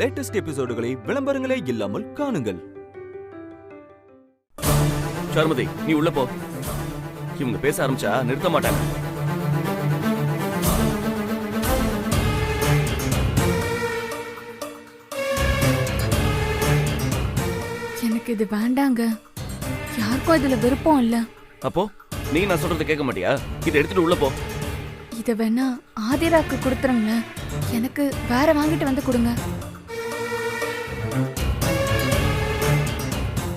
Latest எபிசோடுகளை விளம்பரங்களே இல்லாமல் காணுங்கள். சாருமதி, நீ உள்ள போ. இவங்க பேச ஆரம்பிச்சா நிறுத்த மாட்டாங்க. எனக்கு இது வேண்டாங்க. யாருக்கும் இதுல விருப்பம் இல்ல. அப்போ நீ நான் சொல்றதை கேட்க மாட்டியா? இதை எடுத்துட்டு உள்ள போ. இத வேணா ஆதிராக்கு கொடுத்துருங்க. எனக்கு வேற வாங்கிட்டு வந்து கொடுங்க.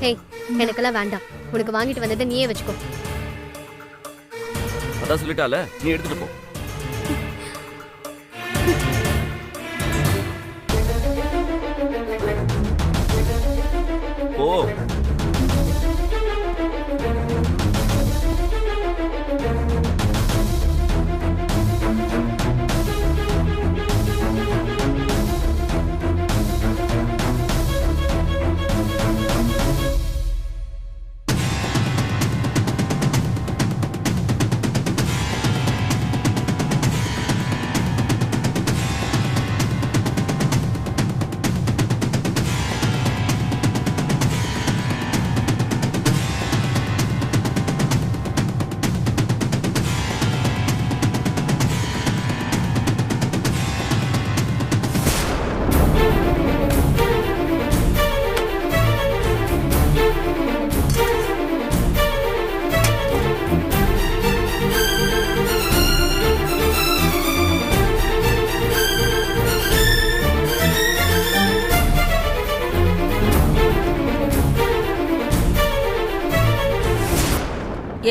ஏய், எனக்கெல்லாம் வேண்டாம். உனக்கு வாங்கிட்டு வந்ததை நீயே வச்சுக்கோ. அதான் சொல்லிட்டால, நீ எடுத்துட்டு போ. போ.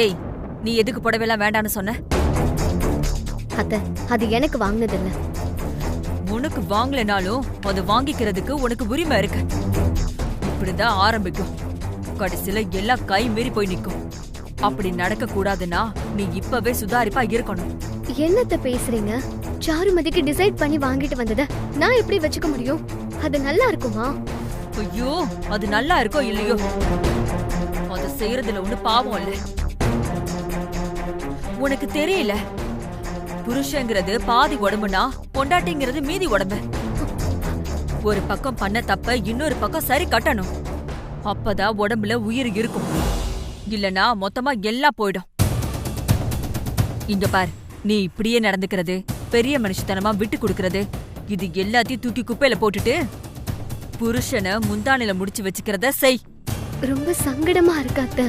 ஏய், நீ எதுக்கு புடவைலாம் வேண்டான்னு சொன்ன? அத்தை, அது எனக்கு வாங்கினது இல்ல. உனக்கு வாங்கலனாலும் அது வாங்கிக்கிறதுக்கு உனக்கு உரிமை இருக்கு. இப்படிதான் ஆரம்பிக்கும். கடைசியில எல்லாம் கை மீறி போய் நிக்கும். அப்படி நடக்க கூடாதுன்னா நீ இப்பவே சுதாரிப்பா இருக்கணும். என்னத்த பேசுறீங்க? சாருமதிக்கு டிசைட் பண்ணி வாங்கிட்டு வந்தத நான் எப்படி வச்சுக்க முடியும்? அது நல்லா இருக்குமா? ஐயோ, அது நல்லா இருக்கோ இல்லையோ, அத செய்யறதுல ஒண்ணு பாவம் இல்ல. உனக்கு தெரியல, புருஷங்கிறது பாதி உடம்புனா பொண்டாட்டிங்கிறது மீதி உடம்பு. ஒரு பக்கம் பண்ண தப்ப இன்னொரு பக்கம் சரி கட்டணும். அப்பதான் உடம்புல உயிர் இருக்கும். இல்லனா மொத்தமா எல்லாம் போயிடும். இங்க பார், நீ இப்படியே நடந்துக்கிறது, பெரிய மனுஷத்தனமா விட்டு கொடுக்கறது, இது எல்லாத்தையும் தூக்கி குப்பையில போட்டுட்டு புருஷனை முந்தானில முடிச்சு வச்சுக்கிறத செய். ரொம்ப சங்கடமா இருக்கு அத்தை.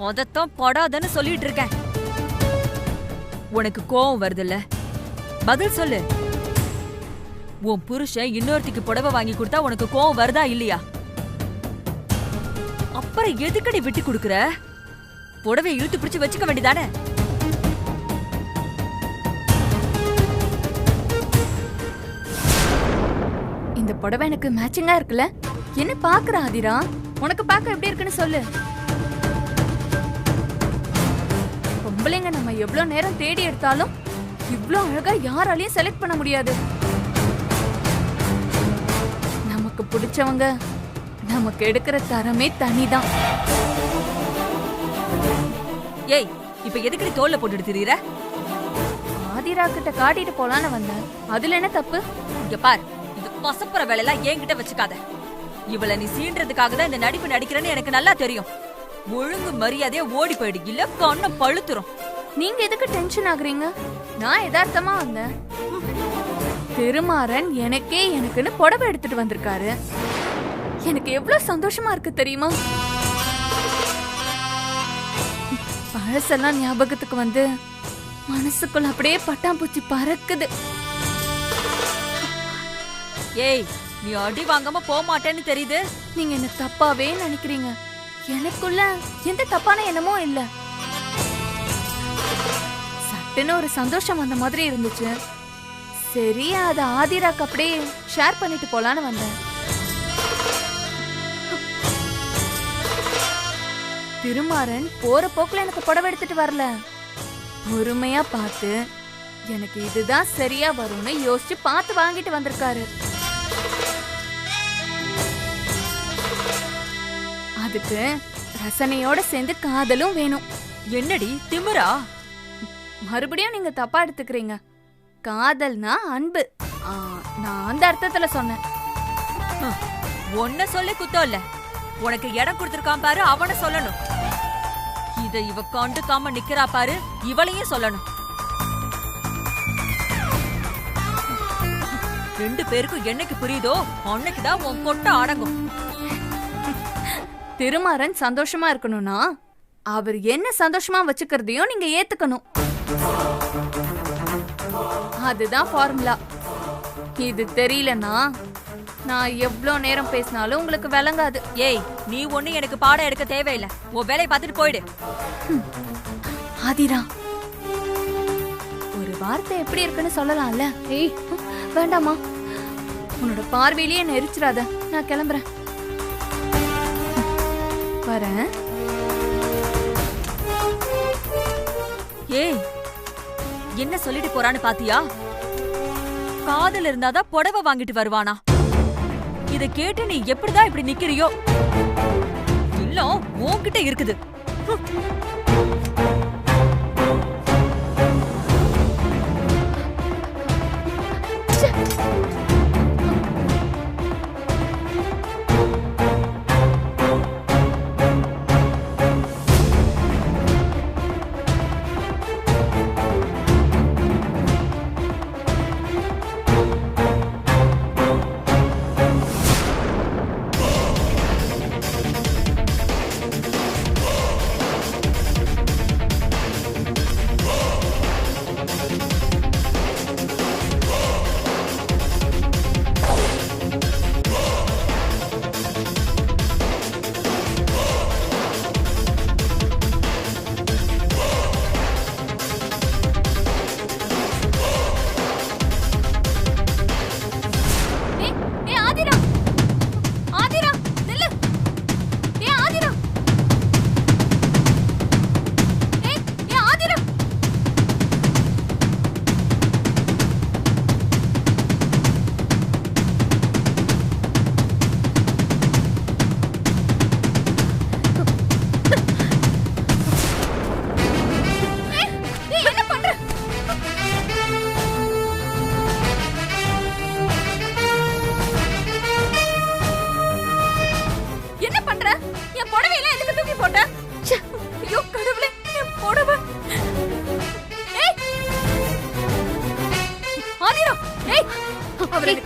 அதத்தான் படாதன்னு சொல்லிட்டு இருக்கேன். உனக்கு கோவம் வருதுல்ல, பதில் சொல்லு. உன் புருஷன் இன்னொருத்திக்கு புடவை வாங்கி கொடுத்தா உனக்கு கோவம் வருதா இல்லையா? அப்புறம் எதுக்கடி விட்டு கொடுக்கற? புடவை இழுத்து பிடிச்சு வச்சுக்க வேண்டியதானே? இந்த புடவை எனக்கு மேட்சிங்கா இருக்குல்ல? என்ன பாக்குற ஆதிரா? உனக்கு பார்க்க எப்படி இருக்குன்னு சொல்லு. பொம்பளைங்க நம்ம எவ்வளவு நேரம் தேடி எடுத்தாலும் இவ்ளோ அழகா யாராலையும் செலக்ட் பண்ண முடியாது. நமக்கு பிடிச்சவங்க நமக்கு எடுக்கிற தரமே தனிதான். ஏய், இப்ப எதுக்கடி தோல்ல போட்டுட்டு திரியற? ஆதிரா கிட்ட காட்டிட்டு போலான்னு வந்தேன். அதுல என்ன தப்பு? இங்க பார், இது பசப்புற வேலையெல்லாம் என்கிட்ட வச்சுக்காத. இவளை நீ சீன்றதுக்காக தான் இந்த நடிப்பு நடிக்கிறேன்னு எனக்கு நல்லா தெரியும். ஒழுங்கு மரியாதையா ஓடி போயிடு, இல்ல கண்ணம் பழுத்துரும். நீங்க எதுக்கு டென்ஷன் ஆகுறீங்க? நான் யதார்த்தமா வந்தேன். திருமாறன் எனக்குன்னு புடவை எடுத்துட்டு வந்திருக்காரு. எனக்கு எவ்வளவு சந்தோஷமா இருக்கு தெரியுமா? பழசெல்லாம் ஞாபகத்துக்கு வந்து மனசுக்குள்ள அப்படியே பட்டாம்பூச்சி பறக்குது. ஏய், நீ அடி வாங்காம போக மாட்டேன்னு தெரியுது. நீங்க என்ன தப்பாவே நினைக்கிறீங்க. எனக்குள்ள எந்த தப்பான எண்ணமோ இல்ல. சட்டுன்னு ஒரு சந்தோஷம் வந்த மாதிரி இருந்துச்சு. சரி, அத ஆதிராக்கு அப்படியே ஷேர் பண்ணிட்டு போலான்னு வந்தேன். திருமாறன் போற போக்குல எனக்கு புடவை எடுத்துட்டு வரல. பொறுமையா பார்த்து எனக்கு இதுதான் சரியா வரும்னு யோசிச்சு பார்த்து வாங்கிட்டு வந்திருக்காரு. அதுக்கு ரசனையோட சேர்ந்து காதலும் வேணும். என்னடி திமிரா? மறுபடியும் நீங்க தப்பா எடுத்துக்கிறீங்க. காதல்னா அன்பு. நான் அந்த அர்த்தத்துல சொன்னேன். ஒன்ன சொல்லி குத்தம் இல்ல, உனக்கு இடம் கொடுத்திருக்கான் பாரு அவன சொல்லணும். இத இவ கண்டுக்காம நிக்கிறா பாரு, இவளையும் சொல்லணும். ரெண்டு பேருக்கும் என்னைக்கு புரியுதோ அன்னைக்குதான் உன் கொட்ட அடங்கும். திருமாறன் சந்தோஷமா இருக்கணும்னா அவர் என்ன சந்தோஷமா வச்சுக்கிறதையும் நீங்க ஏத்துக்கணும். அதுதான் ஃபார்முலா. இது தெரியலனா நான் எவ்ளோ நேரம் பேசினாலும் உங்களுக்கு விளங்காது. ஏய், நீ ஒண்ணு எனக்கு பாடம் எடுக்க தேவையில்லை, உன் வேலையை பார்த்துட்டு போயிடு. ஆதிரா, ஒரு வார்த்தை எப்படி இருக்குன்னு சொல்லலாம்ல? ஏய் வேண்டாமா, உன்னோட பார்வையிலேயே என்ன எரிச்சிடாத. நான் கிளம்புறேன். வரேன். ஏய், என்ன சொல்லிட்டு போறான்னு பாத்தியா? காதல் இருந்தாதான் புடவை வாங்கிட்டு வருவானா? இத கேட்டு நீ எப்படிதான் இப்படி நிக்கிறியோ? இல்ல உன்கிட்ட இருக்குது.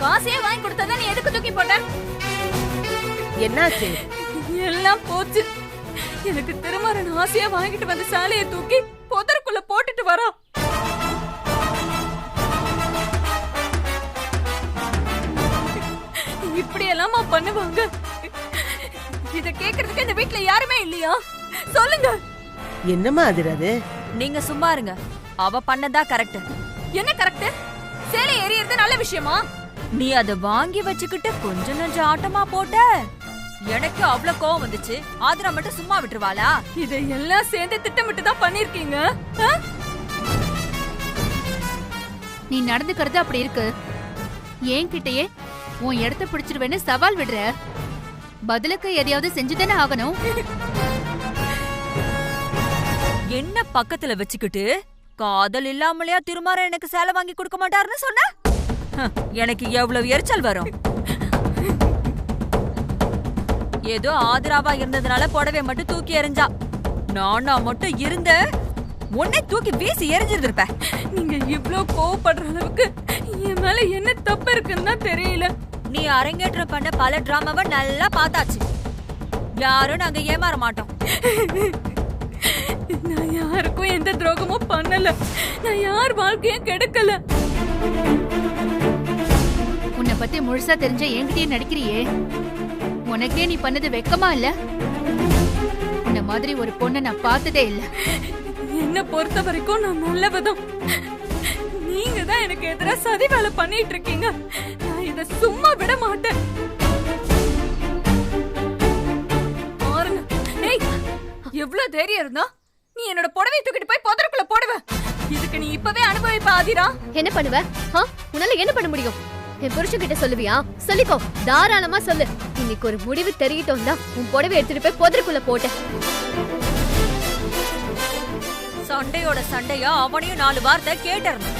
காசையே வாங்கி கொடுத்தா நீ எதுக்கு தூக்கி போட்ட? என்னாச்சு? எல்லாம் போச்சு. எனக்கு திருமாறன் ஆசையா வாங்கிட்டு வந்த சாலையை தூக்கி புதருக்குள்ள போட்டுட்டு வரா. இப்படி எல்லாமா பண்ணுவாங்க? இத கேக்குறதுக்கு இந்த வீட்ல யாருமே இல்லையா? சொல்லுங்க. என்னமா அது? நீங்க சும்மா இருங்க. அவ பண்ணதா கரெக்ட். என்ன கரெக்ட்? சேலை எரியறது நல்ல விஷயமா? நீ அத வாங்கி வச்சுக்கிட்டு கொஞ்சம் நஞ்ச ஆட்டமா போட்ட. எனக்கு அவ்வளவு கோவம் வந்துச்சு. ஆதிரா மட்டும் சும்மா விட்டுருவாளா? இதை எல்லாம் சேர்ந்து திட்டமிட்டு தான் பண்ணிருக்கீங்க. நீ நடந்துக்கிறது அப்படி இருக்கு. என்கிட்டயே உன் இடத்த பிடிச்சிருவேன்னு சவால் விடுற. பதிலுக்கு எதையாவது செஞ்சுதானே ஆகணும். என்ன பக்கத்துல வச்சுக்கிட்டு காதல் இல்லாமலையா திருமாறன் எனக்கு சேலை வாங்கி கொடுக்க மாட்டாருன்னு சொன்ன? எனக்கு எவ்வளவு எரிச்சல் வரும். ஏதோ ஆதிராவா இருந்ததுனால புடவை மட்டும் தூக்கி எறிஞ்சா. நானா மட்டும் இருந்த உன்னை தூக்கி வீசி எரிஞ்சிருப்ப. நீங்க இவ்ளோ கோவப்படுற அளவுக்கு என் மேல என்ன தப்பு இருக்குன்னு தெரியல. நீ அரங்கேற்றம் பண்ண பல டிராமாவை நல்லா பார்த்தாச்சு. யாரும் நாங்க ஏமாற மாட்டோம். நான் யாருக்கும் எந்த துரோகமும் பண்ணல. நான் யார் வாழ்க்கையும் கெடுக்கல. உன்னை பத்தி முழுசா தெரிஞ்ச என்கிட்டயே நடிக்கிறியே. உனக்கே நீ பண்ணது வெக்கமா இல்ல? உன்ன மாதிரி ஒரு பொண்ணை நான் பார்த்ததே இல்ல. என்ன பொறுத்த வரைக்கும் நான் நல்லவதான். நீங்க தான் எனக்கு எதிரா சதி வேலை பண்ணிட்டு இருக்கீங்க. நான் இத சும்மா விட மாட்டேன். பாருங்க. ஏய், எவ்வளவு தைரியம் இருந்தா நீ என்னோட புடவை தூக்கிட்டு போய் புதருக்குள்ள போடுவ. இதுக்கு நீ இப்பவே அனுபவிப்ப ஆதிரா. என்ன பண்ணுவ? உன்னால என்ன பண்ண முடியும்? என் புருஷன் கிட்ட சொல்லுவியா? சொல்லிக்கோ, தாராளமா சொல்லு. இன்னைக்கு ஒரு முடிவு தெரியட்டும் தான் உன் புடவை எடுத்துட்டு போய் புதருக்குள்ள போட்டேன். சண்டையோட சண்டையா அவனையும் 4 வார்த்தை கேட்டறணும்.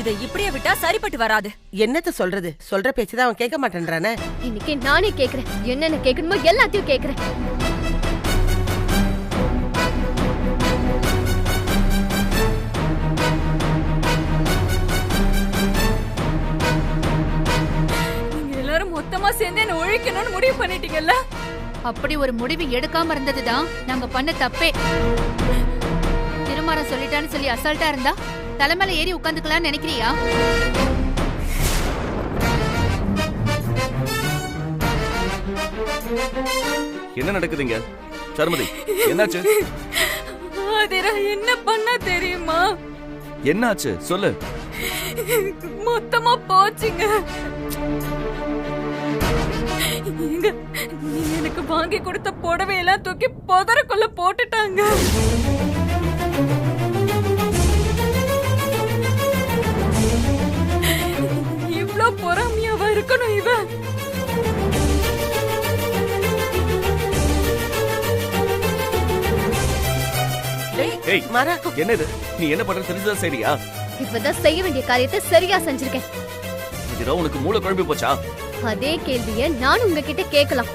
இதை இப்படியே விட்டா சரிப்பட்டு வராது. என்னத்த சொல்றது? சொல்ற பேச்சுதான் அவன் கேட்க மாட்டேன்றானே. இன்னைக்கு நானே கேக்குறேன். என்னென்ன கேட்கணுமோ எல்லாத்தையும் கேக்குறேன். நீங்க எல்லாரும் மொத்தமா சேர்ந்து என்ன ஒழிக்கணும்னு முடிவு பண்ணிட்டீங்கல்ல? அப்படி ஒரு முடிவு எடுக்காம இருந்ததுதான் நாங்க பண்ண தப்பே. திருமாறன் சொல்லிட்டான்னு சொல்லி அசால்ட்டா இருந்தா தலைமையில ஏறி உட்காந்துக்கலாம்னு நினைக்கிறியா? என்ன நடக்குதுங்க? சர்மதி, என்னாச்சு? ஆதிரா என்ன பண்ண தெரியுமா? என்னாச்சு சொல்லு. மொத்தமா போச்சுங்க. நீங்க எனக்கு வாங்கி கொடுத்த புடவையெல்லாம் தூக்கி புதருக்குள்ள போட்டுட்டாங்க. இவ்ளோ பொறாமையாவா இருக்கணும் இவ? ஏய், மாறா, என்னது? நீ என்ன பண்ற தெரிஞ்சதா சரியா? இப்பதான் செய்ய வேண்டிய காரியத்தை சரியா செஞ்சிருக்கேன். இதுல உனக்கு மூளை குழம்பி போச்சா? அதே கேள்விய நான் உங்ககிட்ட கேட்கலாம்.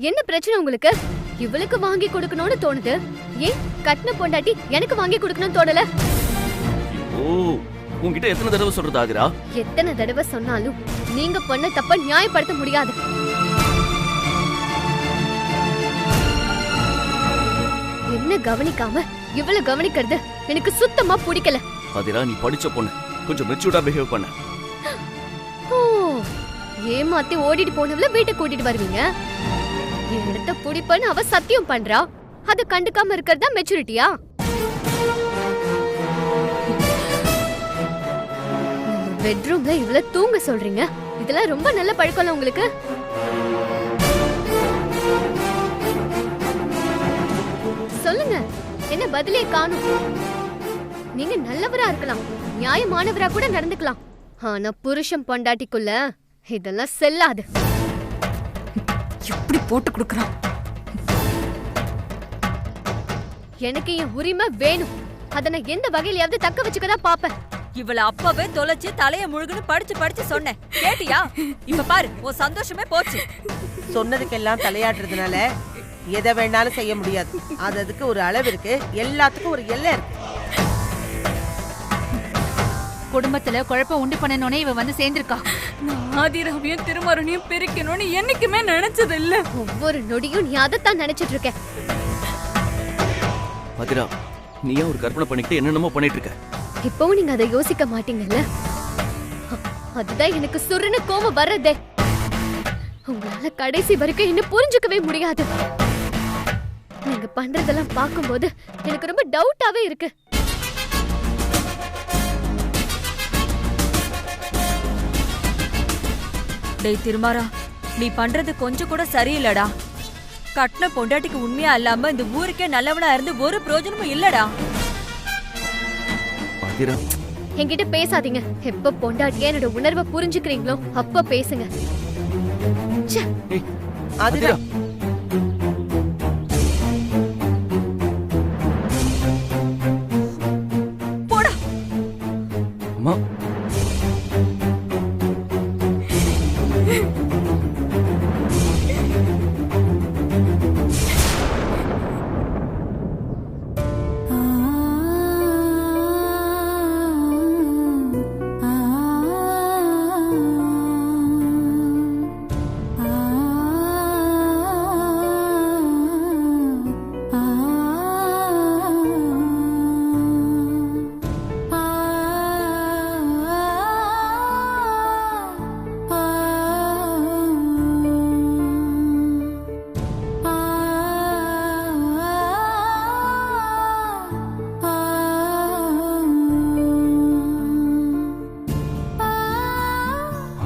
என்ன பிரச்சனை உங்களுக்கு? இவளுக்கு வாங்கி கொடுக்கணும்னு தோணுது. ஏன் கட்டின பொண்டாட்டி எனக்கு வாங்கி கொடுக்கணும்னு தோணல? ஓ, உன்கிட்ட எத்தனை தடவை சொல்றது ஆதிரா? எத்தனை தடவை சொன்னாலும் நீங்க பண்ண தப்ப நியாயப்படுத்த முடியாது. என்ன கவனிக்காம இவ்வளவு கவனிக்கிறது எனக்கு சுத்தமா பிடிக்கல. ஆதிரா, நீ படிச்ச பொண்ணு, கொஞ்சம் மெச்சூர்டா பிஹேவ் பண்ண. ஓ, ஏமாத்தி ஓடிட்டு போனவள வீட்டை கூட்டிட்டு வருவீங்க. எடுத்த புடிப்பன்னு அவ சத்தியம் பண்றா. அத கண்டுக்காம இருக்கிறதா மெச்சூரிட்டியா? பெட்ரூம்ல இவ்வளவு தூங்க சொல்றீங்க. இதெல்லாம் ரொம்ப நல்ல பழக்கம் உங்களுக்கு. சொல்லுங்க, என்ன பதிலே காணும்? நீங்க நல்லவரா இருக்கலாம், நியாயமானவரா கூட நடந்துக்கலாம். ஆனா புருஷன் பொண்டாட்டிக்குள்ள இதெல்லாம் செல்லாது. எப்படி போட்டு கொடுக்கறான்? எனக்கு என் உரிமை வேணும். அத நான் எந்த வகையிலயாவது தக்க வச்சுக்கதான் பாப்பேன். இவள அப்பவே தொலைச்சு தலைய முழுகுன்னு படிச்சு படிச்சு சொன்னேன். கேட்டியா? இப்ப பாரு, உன் சந்தோஷமே போச்சு. சொன்னதுக்கெல்லாம் தலையாடுறதுனால எதை வேணாலும் செய்ய முடியாது. அதுக்கு ஒரு அளவு இருக்கு, எல்லாத்துக்கும் ஒரு எல்லை இருக்கு. குடும்பத்துல குழப்பம் உண்டு பண்ணனோனே இவ வந்து சேர்ந்திருக்கா. நான் ஆதிராவையும் திருமாறனையும் பிரிக்கணும்னு என்னைக்குமே நினைச்சது இல்ல. ஒவ்வொரு நொடியும் நீ அதைத்தான் நினைச்சிட்டு இருக்க. ஆதிரா, நீயா ஒரு கற்பனை பண்ணிக்கிட்டு என்னென்னமோ பண்ணிட்டு இருக்க. இப்பவும் நீங்க அதை யோசிக்க மாட்டீங்கல்ல? அதுதான் எனக்கு சுருன்னு கோவம் வர்றதே. உங்களால கடைசி வரைக்கும் என்ன புரிஞ்சுக்கவே முடியாது. நீங்க பண்றதெல்லாம் பார்க்கும்போது எனக்கு ரொம்ப டவுட்டாவே இருக்கு. டேய் திருமாறா, நீ பண்றது கொஞ்சம் கூட சரியில்லடா. கட்டின பொண்டாட்டிக்கு உண்மையா இல்லாம இந்த ஊருக்கே நல்லவனா இருந்து ஒரு பிரயோஜனமும் இல்லடா. ஆதிரா, என்கிட்ட பேசாதீங்க. எப்ப பொண்டாட்டியா என்னோட உணர்வை புரிஞ்சுக்கிறீங்களோ அப்ப பேசுங்க. ச்சே. ஏய், அதுதான் போடா. அம்மா,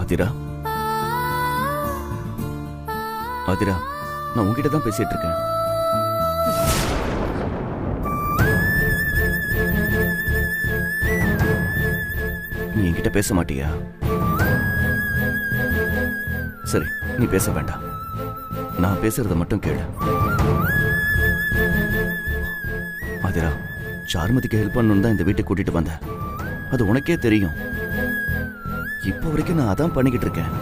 ஆதிரா, ஆதிரா, நான் உன்கிட்ட தான் பேசிட்டு இருக்கேன். நீ என்கிட்ட பேச மாட்டியா? சரி, நீ பேச வேண்டாம். நான் பேசுறத மட்டும் கேளு. ஆதிரா, சாருமதிக்கு ஹெல்ப் பண்ணணும் தான் இந்த வீட்டை கூட்டிட்டு வந்தேன். அது உனக்கே தெரியும். இப்போ வரைக்கும் நான் அதான் பண்ணிக்கிட்டு இருக்கேன்.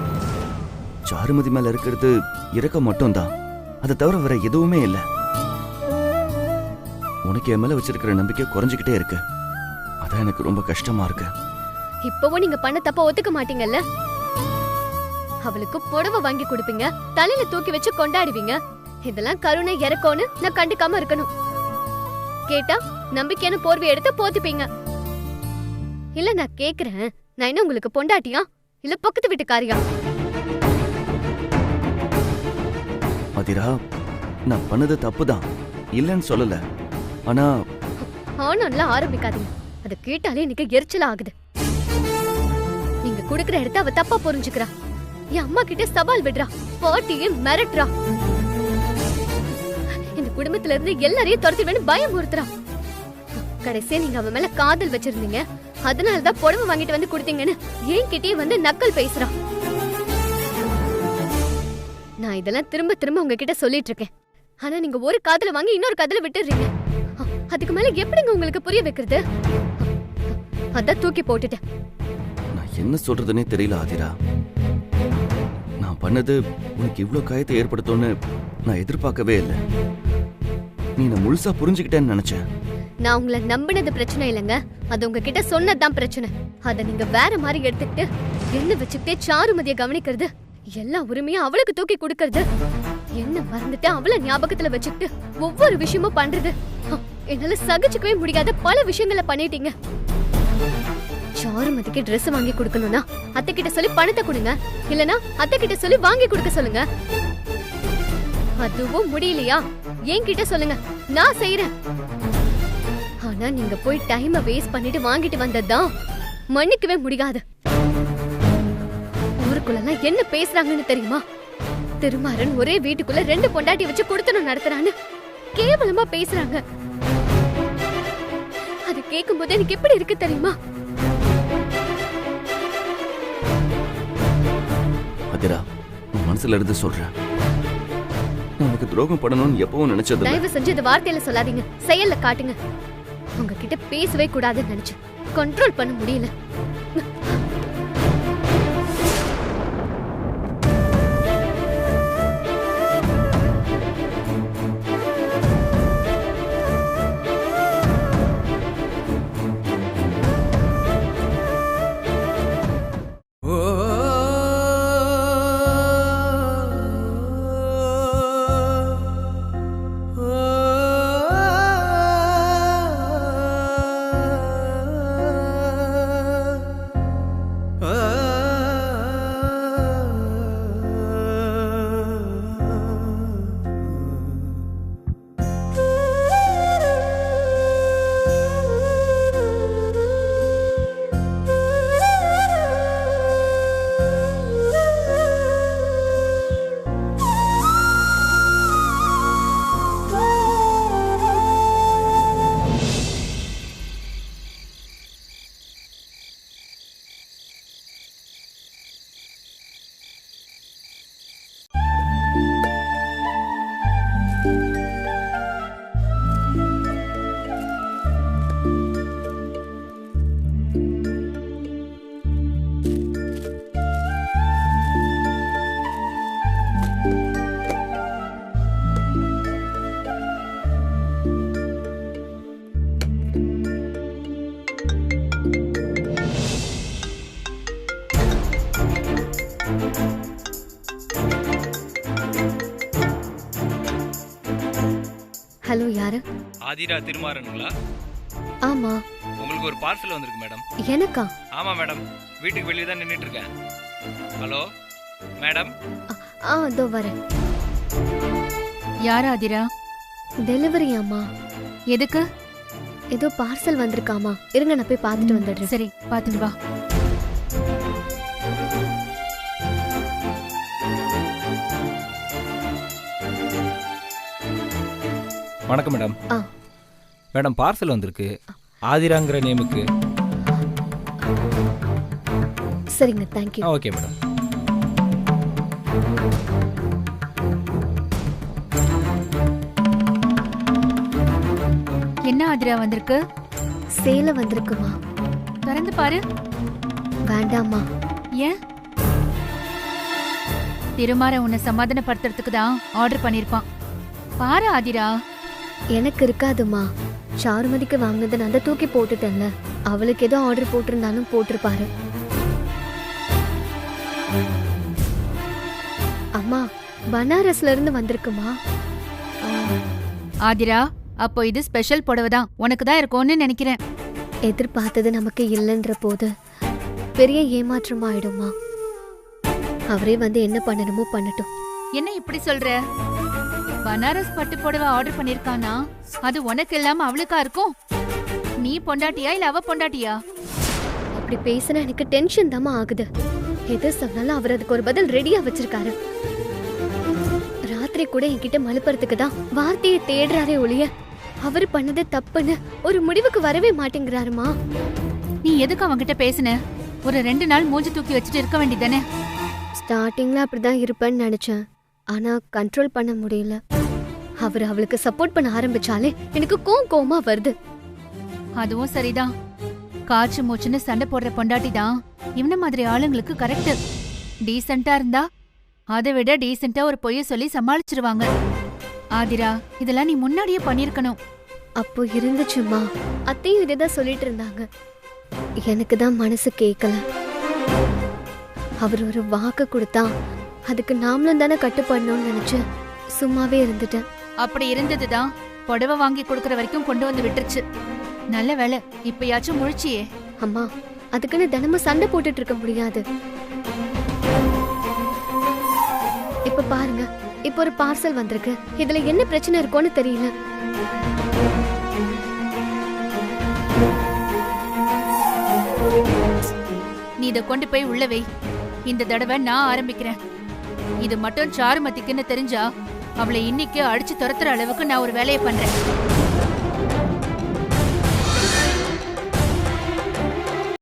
சாருமதி மேல இருக்கிறது இரக்கம் மட்டும்தான், அதை தவிர வேற எதுவுமே இல்லை. உனக்கு என் மேல வச்சிருக்கிற நம்பிக்கை குறைஞ்சுக்கிட்டே இருக்கு. அதான் எனக்கு ரொம்ப கஷ்டமா இருக்கு. இப்பவும் நீங்க பண்ண தப்ப ஒத்துக்க மாட்டீங்கல்ல? அவளுக்கு புடவை வாங்கி கொடுப்பீங்க, தலையில தூக்கி வச்சு கொண்டாடுவீங்க. இதெல்லாம் கருணை இறக்கோன்னு நான் கண்டுக்காம இருக்கணும். கேட்டா நம்பிக்கையான போர்வை எடுத்து போத்துப்பீங்க. இல்ல நான் கேக்குறேன், நான் என்ன உங்களுக்கு பொண்டாட்டியா இல்ல பக்கத்து வீட்டுக்காரியா? அதிரா, நான் பண்ணது தப்புதான், இல்லைன்னு சொல்லல. ஆனா ஆனால ஆரம்பிக்காதீங்க. அதை கேட்டாலே எனக்கு எரிச்சல் ஆகுது. நீங்க குடுக்கற இடத்த அவ தப்பா புரிஞ்சுக்கிறா. என் அம்மா கிட்ட சவால் விடுறா, பாட்டியை மிரட்டுறா. இந்த குடும்பத்துல இருந்து எல்லாரையும் துரத்திடுவேன்னு பயமுறுத்துறா. கடைசியா நீங்க அவன் மேல காதல் வச்சிருந்தீங்க, அதனாலதான் புடவை வாங்கிட்டு வந்து கொடுத்தீங்கன்னு என்கிட்டயே வந்து நக்கல் பேசுறா. நான் இதெல்லாம் திரும்ப திரும்ப உங்ககிட்ட சொல்லிட்டு இருக்கேன். ஆனா நீங்க ஒரு காதல வாங்கி இன்னொரு காதல விட்டுறீங்க. அதுக்கு மேல எப்படிங்க உங்களுக்கு புரிய வைக்கிறது? அதான் தூக்கி போட்டுட்டேன். நான் என்ன சொல்றதுன்னே தெரியல ஆதிரா. நான் பண்ணது உனக்கு இவ்வளவு காயத்தை ஏற்படுத்தும்னு நான் எதிர்பார்க்கவே இல்லை. நீ நான் முழுசா புரிஞ்சுக்கிட்டேன்னு நினைச்சேன். நான் உங்களை நம்பினது பிரச்சனை இல்லைங்க, அது உங்ககிட்ட சொன்னதுதான் பிரச்சனை. அதை நீங்க வேற மாதிரி எடுத்துக்கிட்டு என்ன வச்சுக்கிட்டே சாருமதியை கவனிக்கிறது, எல்லா உரிமையும் அவளுக்கு தூக்கி கொடுக்கறது, என்ன மறந்துட்டு அவளை ஞாபகத்துல வச்சுக்கிட்டு ஒவ்வொரு விஷயமும் பண்றது, என்னால சகிச்சுக்கவே முடியாத பல விஷயங்களை பண்ணிட்டீங்க. சாருமதிக்கு Dress வாங்கி கொடுக்கணும்னா அத்தை கிட்ட சொல்லி பணத்தை கொடுங்க, இல்லனா அத்தை கிட்ட சொல்லி வாங்கி கொடுக்க சொல்லுங்க. அதுவும் முடியலையா என்கிட்ட சொல்லுங்க, நான் செய்யறேன். ஆனா நீங்க போய் டைமை வேஸ்ட் பண்ணிட்டு வாங்கிட்டு வந்ததுதான் மன்னிக்கவே முடியாது. ஊருக்குள்ள என்ன பேசுறாங்கன்னு தெரியுமா? திருமாறன் ஒரே வீட்டுக்குள்ள 2 பொண்டாட்டி வச்சு குடுத்தனம் நடத்துறான்னு கேவலமா பேசுறாங்க. அது கேட்கும் போது எனக்கு எப்படி இருக்கு தெரியுமா? அதிரா, உன் மனசுல இருந்து சொல்றேன். நான் உனக்கு துரோகம் பண்ணணும்னு எப்பவும் நினைச்சது. தயவு செஞ்சு இந்த வார்த்தையில சொல்லாதீங்க, செயல்ல காட்டுங்க. உங்ககிட்ட பேசவே கூடாதுன்னு நினைச்சு கண்ட்ரோல் பண்ண முடியல. ஹலோ, யாரு? ஆதிரா திருமாறனுங்களா? ஆமா. உங்களுக்கு ஒரு பார்சல் வந்திருக்கு மேடம். எனக்கா? ஆமா மேடம், வீட்டுக்கு வெளியே தான் நின்னுட்டு இருக்கேன். Hello madam. இதோ வரேன். யாரா ஆதிரா? டெலிவரி அம்மா. எதுக்கு? ஏதோ பார்சல் வந்திருக்காமா, இருங்க நான் போய் பார்த்துட்டு வந்துடுறேன். சரி, பார்த்துட்டு வா. வணக்கம் மேடம். மேடம், பார்சல் வந்திருக்கு ஆதிராங்கிற நேமுக்கு. சரிங்க, தேங்க்யூ. Okay madam. என்ன ஆதிரா வந்திருக்கு? சேலை வந்திருக்குமா? திறந்து பாரு. வேண்டாமா. ஏன்? திருமாற உன்னை சமாதானப்படுத்துறதுக்கு தான் ஆர்டர் பண்ணிருப்பான். பாரு ஆதிரா. எனக்கு இருக்காதுமா. சாருமதிக்கு வாங்கினதை நான் தான் தூக்கி போட்டுட்டேன்ல. அவளுக்கு ஏதோ ஆர்டர் போட்டிருந்தாலும் போட்டிருப்பாரு. அம்மா, பனாரஸ்ல இருந்து வந்திருக்குமா? ஆதிரா, அப்போ இது ஸ்பெஷல் புடவை தான். உனக்கு தான் இருக்கும்னு நினைக்கிறேன். எதிர்பார்த்தது நமக்கு இல்லைன்ற போது பெரிய ஏமாற்றம் ஆயிடுமா? அவரே வந்து என்ன பண்ணணுமோ பண்ணட்டும். என்ன இப்படி சொல்ற? பனாரஸ் பட்டு புடவை ஆர்டர் பண்ணிருக்கானா? அது உனக்கு இல்லாம அவளுக்கா இருக்கும்? நீ பொண்டாட்டியா இல்ல அவ பொண்டாட்டியா? அப்படி பேசினா எனக்கு டென்ஷன் தாமா ஆகுது. எது சொன்னாலும் அவர் அதுக்கு ஒரு பதில் ரெடியா வச்சிருக்காரு. ராத்திரி கூட என்கிட்ட மலுப்புறதுக்கு தான் வார்த்தையை தேடுறாரே ஒழிய அவர் பண்ணது தப்புன்னு ஒரு முடிவுக்கு வரவே மாட்டேங்கிறாருமா. நீ எதுக்கு அவங்கிட்ட பேசுன? ஒரு 2 நாள் மூஞ்சி தூக்கி வச்சுட்டு இருக்க வேண்டியதானே? ஸ்டார்டிங்ல அப்படிதான் இருப்பேன்னு நினைச்சேன். ஆனா கண்ட்ரோல் பண்ண முடியல. அவர் அவளுக்கு சப்போர்ட் பண்ண ஆரம்பிச்சாலே எனக்கு கோவமா வருது. அதுவும் சரிதான். காய்ச்சி மூச்சுன்னு சண்டை போடுற பொண்டாட்டி தான் இவன மாதிரி ஆளுங்களுக்கு கரெக்ட். டீசெண்டா இருந்தா அதை விட டீசெண்டா ஒரு பொய்ய சொல்லி சமாளிச்சிருவாங்க. ஆதிரா, இதெல்லாம் நீ முன்னாடியே பண்ணிருக்கணும். அப்போ இருந்துச்சுமா. அத்தையும் இதேதான் சொல்லிட்டு இருந்தாங்க. எனக்கு தான் மனசு கேட்கல. அவர் ஒரு வாக்கு கொடுத்தா அதுக்கு நாமளும் தானே கட்டுப்படணும்னு நினைச்சு சும்மாவே இருந்துட்டேன். அப்படி இருந்ததுதான் புடவை வாங்கி கொடுக்கற வரைக்கும் கொண்டு வந்து விட்டுருச்சு. நல்ல வேலை, இப்பயாச்சும் முழிச்சியே. அம்மா, அதுக்குன்னு தினமும் சண்டை போட்டுட்டு இருக்க முடியாது. இப்ப பாருங்க, இப்ப ஒரு பார்சல் வந்திருக்கு. இதுல என்ன பிரச்சனை இருக்கும்னு தெரியல. நீ இத கொண்டு போய் உள்ள வை. இந்த தடவை நான் ஆரம்பிக்கிறேன். இது மட்டும் சாருமதிக்குன்னு தெரிஞ்சா அவளை இன்னைக்கு அடிச்சு துரத்துற அளவுக்கு நான் ஒரு வேலையை பண்றேன்.